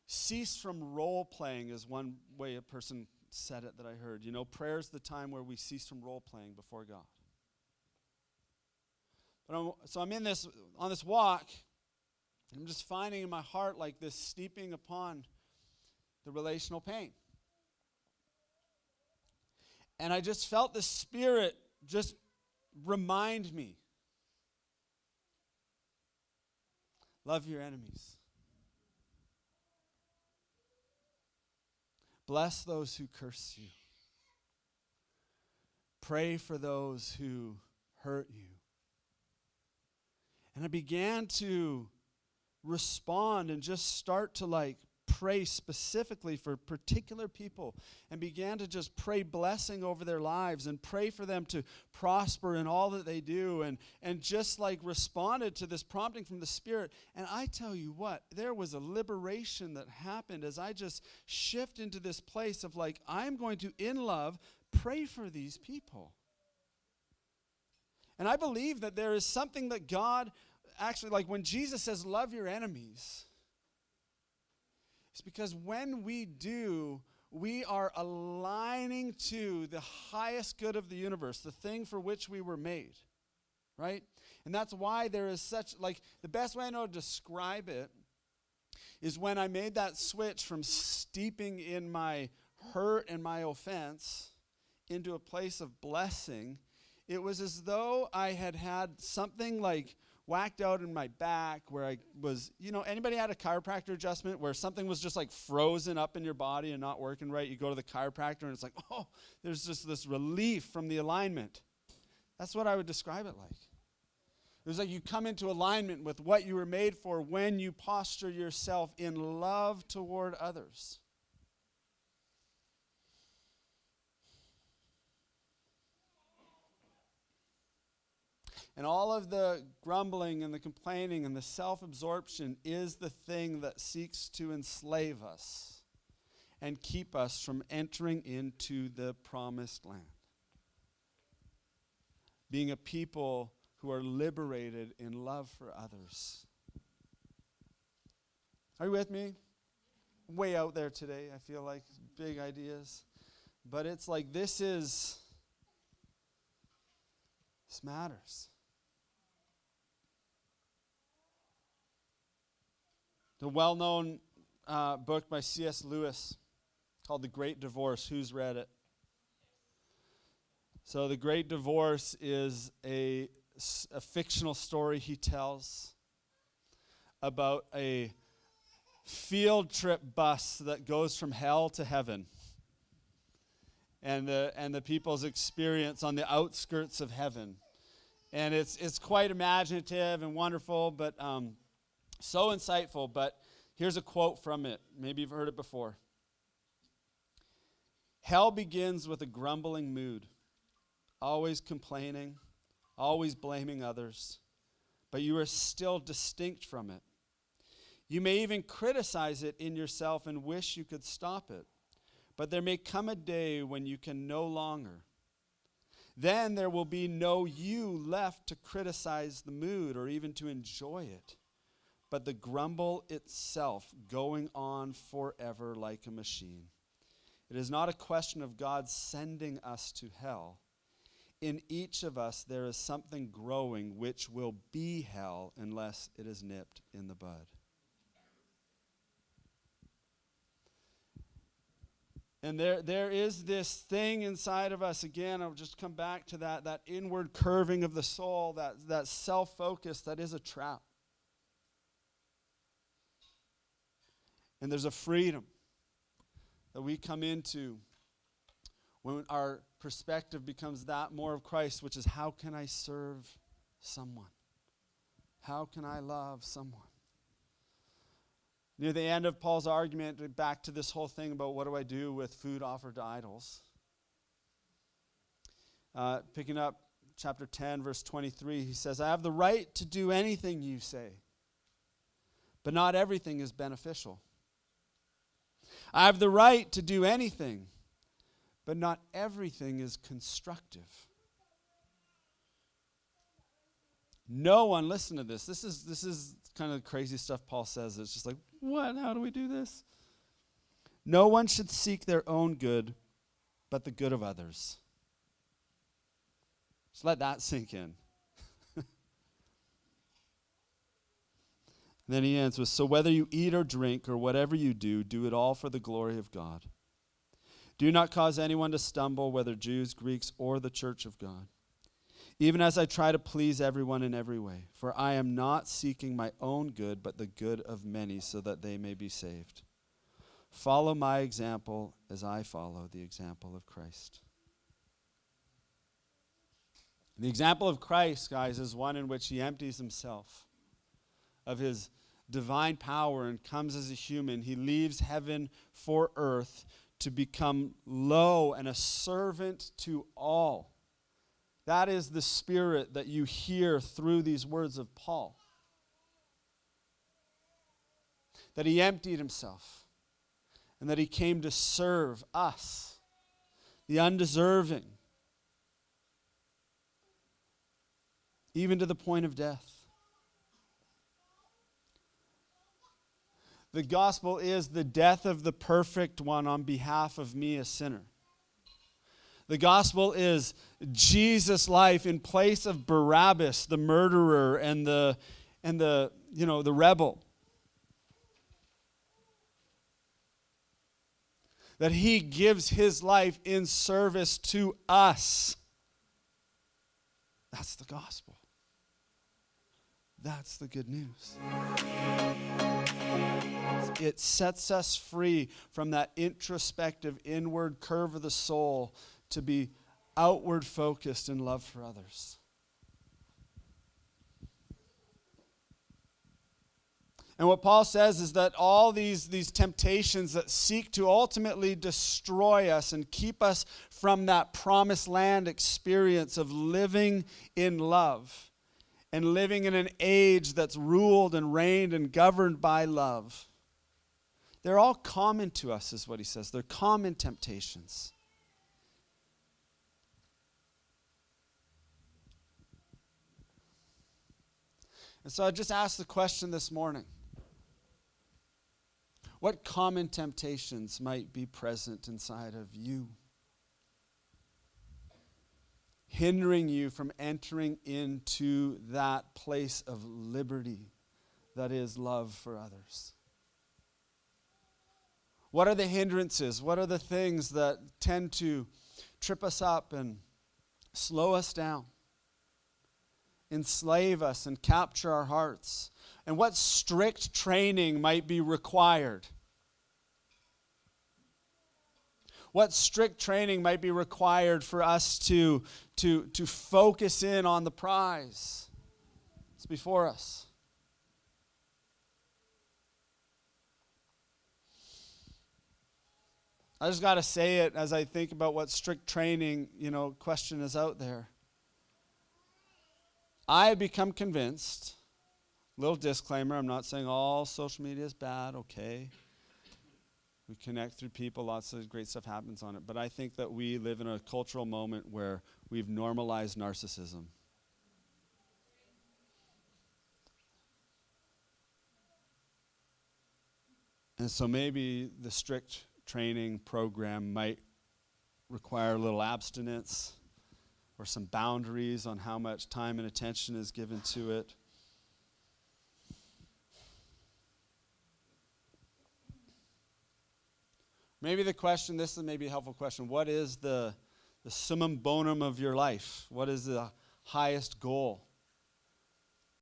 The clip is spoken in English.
cease from role playing is one way a person said it that I heard. Prayer is the time where we cease from role playing before God. So I'm on this walk, and I'm just finding in my heart like this steeping upon the relational pain. And I just felt the Spirit just remind me. Love your enemies. Bless those who curse you. Pray for those who hurt you. And I began to respond and just start to pray specifically for particular people, and began to just pray blessing over their lives and pray for them to prosper in all that they do, and just responded to this prompting from the Spirit. And I tell you what, there was a liberation that happened as I just shift into this place of I'm going to, in love, pray for these people. And I believe that there is something that God actually, when Jesus says, love your enemies, it's because when we do, we are aligning to the highest good of the universe, the thing for which we were made, right? And that's why there is such, the best way I know to describe it is when I made that switch from steeping in my hurt and my offense into a place of blessing. It was as though I had something whacked out in my back where I was, anybody had a chiropractor adjustment where something was just frozen up in your body and not working right? You go to the chiropractor and it's there's just this relief from the alignment. That's what I would describe it like. It was you come into alignment with what you were made for when you posture yourself in love toward others. And all of the grumbling and the complaining and the self-absorption is the thing that seeks to enslave us and keep us from entering into the promised land. Being a people who are liberated in love for others. Are you with me? Way out there today, I feel like. Big ideas. But it's this matters. The well-known book by C.S. Lewis called The Great Divorce. Who's read it? So The Great Divorce is a fictional story he tells about a field trip bus that goes from hell to heaven, and the people's experience on the outskirts of heaven. And it's quite imaginative and wonderful, but so insightful. But here's a quote from it. Maybe you've heard it before. Hell begins with a grumbling mood, always complaining, always blaming others, but you are still distinct from it. You may even criticize it in yourself and wish you could stop it, but there may come a day when you can no longer. Then there will be no you left to criticize the mood or even to enjoy it, but the grumble itself going on forever like a machine. It is not a question of God sending us to hell. In each of us there is something growing which will be hell unless it is nipped in the bud. And there is this thing inside of us, again, I'll just come back to that inward curving of the soul, that self-focus that is a trap. And there's a freedom that we come into when our perspective becomes that more of Christ, which is, how can I serve someone? How can I love someone? Near the end of Paul's argument, back to this whole thing about what do I do with food offered to idols. Picking up chapter 10, verse 23, he says, I have the right to do anything you say, but not everything is beneficial. I have the right to do anything, but not everything is constructive. No one, listen to this. This is kind of crazy stuff Paul says. It's just What? How do we do this? No one should seek their own good, but the good of others. Just let that sink in. Then he ends with, so whether you eat or drink or whatever you do, do it all for the glory of God. Do not cause anyone to stumble, whether Jews, Greeks, or the church of God, even as I try to please everyone in every way. For I am not seeking my own good, but the good of many, so that they may be saved. Follow my example as I follow the example of Christ. The example of Christ, guys, is one in which he empties himself of his divine power and comes as a human. He leaves heaven for earth to become low and a servant to all. That is the spirit that you hear through these words of Paul. That he emptied himself and that he came to serve us, the undeserving, even to the point of death. The gospel is the death of the perfect one on behalf of me, a sinner. The gospel is Jesus' life in place of Barabbas, the murderer, and the rebel. That he gives his life in service to us. That's the gospel. That's the good news. It sets us free from that introspective, inward curve of the soul to be outward focused in love for others. And what Paul says is that all these temptations that seek to ultimately destroy us and keep us from that promised land experience of living in love and living in an age that's ruled and reigned and governed by love, they're all common to us, is what he says. They're common temptations. And so I just asked the question this morning. What common temptations might be present inside of you, hindering you from entering into that place of liberty that is love for others? What are the hindrances? What are the things that tend to trip us up and slow us down, enslave us and capture our hearts? And what strict training might be required? What strict training might be required for us to focus in on the prize that's before us? I just got to say it as I think about what strict training, question is out there. I have become convinced, little disclaimer, I'm not saying all social media is bad, okay. We connect through people, lots of great stuff happens on it. But I think that we live in a cultural moment where we've normalized narcissism. And so maybe the strict training program might require a little abstinence or some boundaries on how much time and attention is given to it. Maybe the question, this is maybe a helpful question, what is the summum bonum of your life? What is the highest goal?